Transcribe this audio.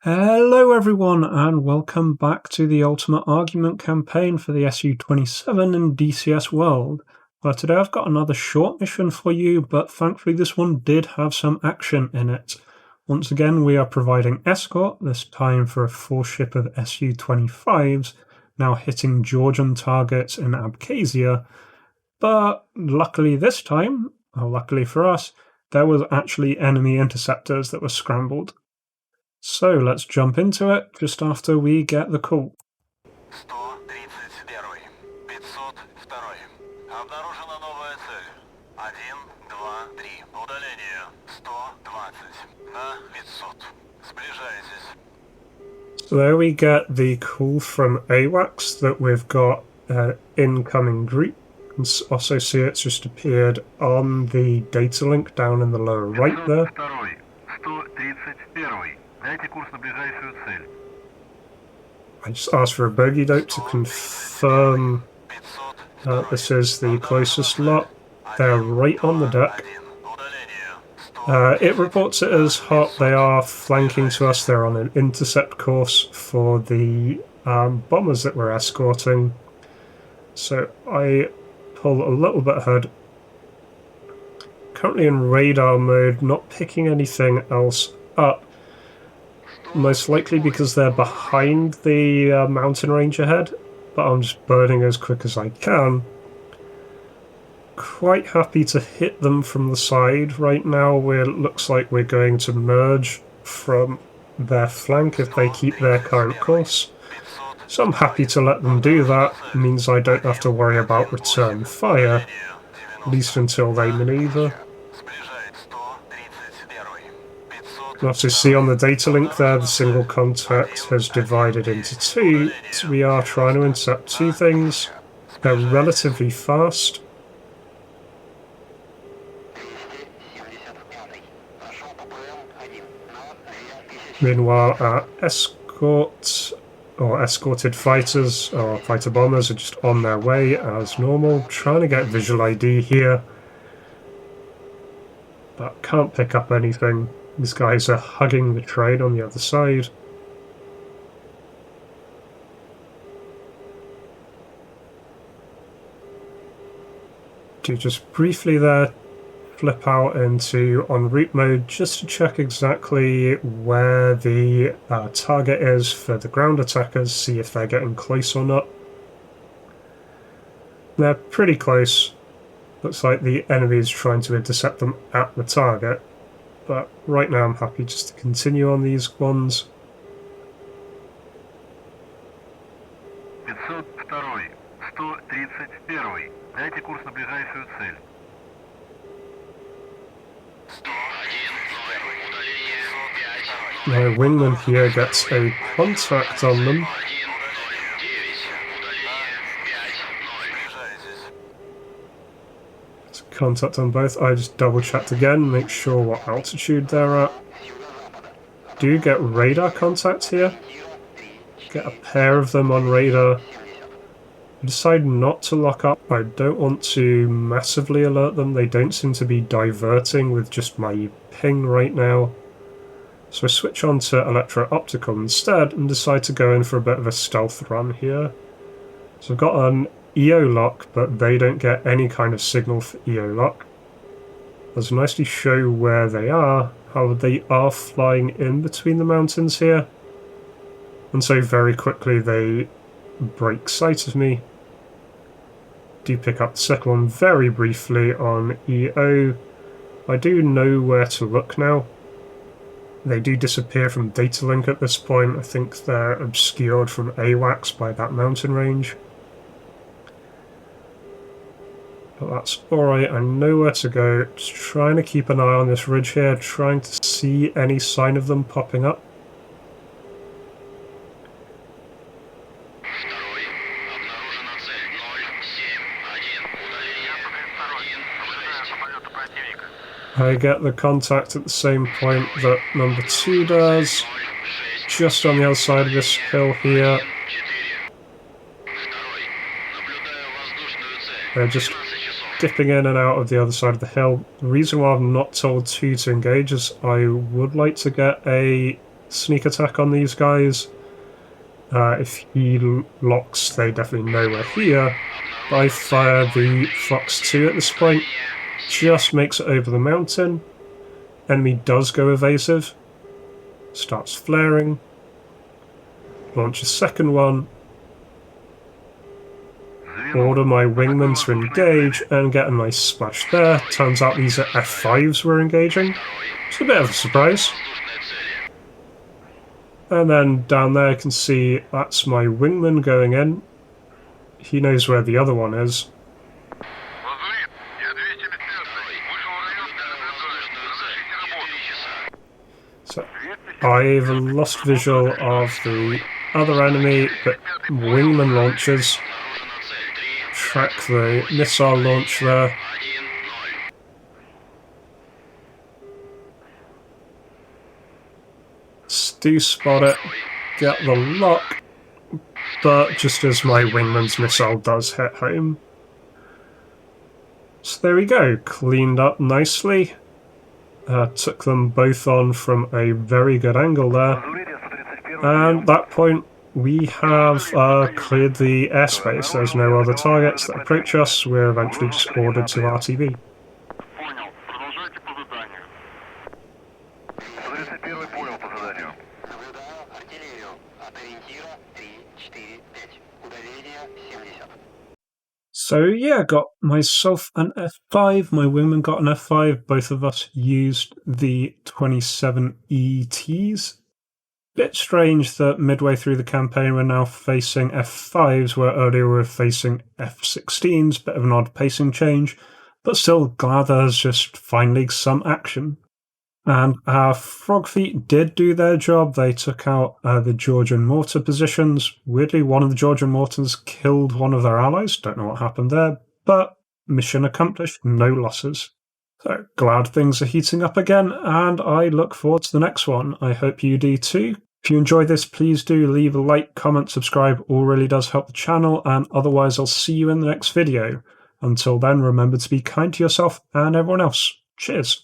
Hello everyone and welcome back to the Ultimate Argument Campaign for the SU-27 in DCS World. Today I've got another short mission for you, but thankfully this one did have some action in it. Once again we are providing escort, this time for a full ship of SU-25s, now hitting Georgian targets in Abkhazia, but luckily this time, or luckily for us, there was actually enemy interceptors that were scrambled. So let's jump into it just after we get the call. 131. 502. Обнаружена новая цель. 1, 2, 3. Удаление 120. На 500. Сближайтесь. So there we get the call from AWACS that we've got incoming group. And also see it's just appeared on the data link down in the lower right there. 131. Дайте курс на ближайшую цель. I just asked for a bogey dope to confirm this is the closest lot. They're right on the deck. It reports it as hot. They are flanking to us. They're on an intercept course for the bombers that we're escorting. So I pull a little bit ahead. Currently in radar mode, not picking anything else up. Most likely because they're behind the mountain range ahead, but I'm just burning as quick as I can. Quite happy to hit them from the side right now. It looks like we're going to merge from their flank if they keep their current course. So I'm happy to let them do that. It means I don't have to worry about return fire, at least until they maneuver. You also see on the data link there, the single contact has divided into two, so we are trying to intercept two things. They're relatively fast. Meanwhile, our escorted fighters, or fighter bombers, are just on their way as normal, trying to get visual ID here, but can't pick up anything. These guys are hugging the train on the other side. Do just briefly there flip out into en route mode just to check exactly where the target is for the ground attackers, see if they're getting close or not. They're pretty close. Looks like the enemy is trying to intercept them at the target. But right now I'm happy just to continue on these ones. 502. 131. Дайте курс на ближайшую цель. 101. My wingman here gets a contact on them. Contact on both. I just double checked again, make sure what altitude they're at. Do get radar contact here. Get a pair of them on radar. I decide not to lock up. I don't want to massively alert them. They don't seem to be diverting with just my ping right now. So I switch on to electro-optical instead and decide to go in for a bit of a stealth run here. So I've got an EO lock, but they don't get any kind of signal for EO lock. Let's nicely show where they are, how they are flying in between the mountains here. And so very quickly they break sight of me. Do pick up the second one very briefly on EO. I do know where to look now. They do disappear from data link at this point. I think they're obscured from AWACS by that mountain range. But that's alright, I know where to go. Just trying to keep an eye on this ridge here, trying to see any sign of them popping up. I get the contact at the same point that number 2 does, just on the other side of this hill here. They're just dipping in and out of the other side of the hill. The reason why I've not told 2 to engage is I would like to get a sneak attack on these guys. If he locks, they definitely know we're here. But I fire the Fox 2 at this point. Just makes it over the mountain. Enemy does go evasive. Starts flaring. Launch a second one. Order my wingmen to engage and get a nice splash there. Turns out these are F5s we're engaging. It's a bit of a surprise. And then down there you can see that's my wingman going in. He knows where the other one is. So I've lost visual of the other enemy, but wingman launches. Track the missile launch there. Do spot it, get the lock, but just as my wingman's missile does hit home. So there we go, cleaned up nicely. Took them both on from a very good angle there. And at that point we have cleared the airspace. There's no other targets that approach us. We're eventually just ordered to RTB. So yeah, got myself an F5, my wingman got an F5, both of us used the 27 ETs. Bit strange that midway through the campaign we're now facing F5s, where earlier we were facing F16s, bit of an odd pacing change, but still glad there's just finally some action. And our frog feet did do their job. They took out the Georgian mortar positions. Weirdly, one of the Georgian mortars killed one of their allies. Don't know what happened there, but mission accomplished, no losses. So glad things are heating up again, and I look forward to the next one. I hope you do too. If you enjoyed this, please do leave a like, comment, subscribe. All really does help the channel, and otherwise I'll see you in the next video. Until then, remember to be kind to yourself and everyone else. Cheers.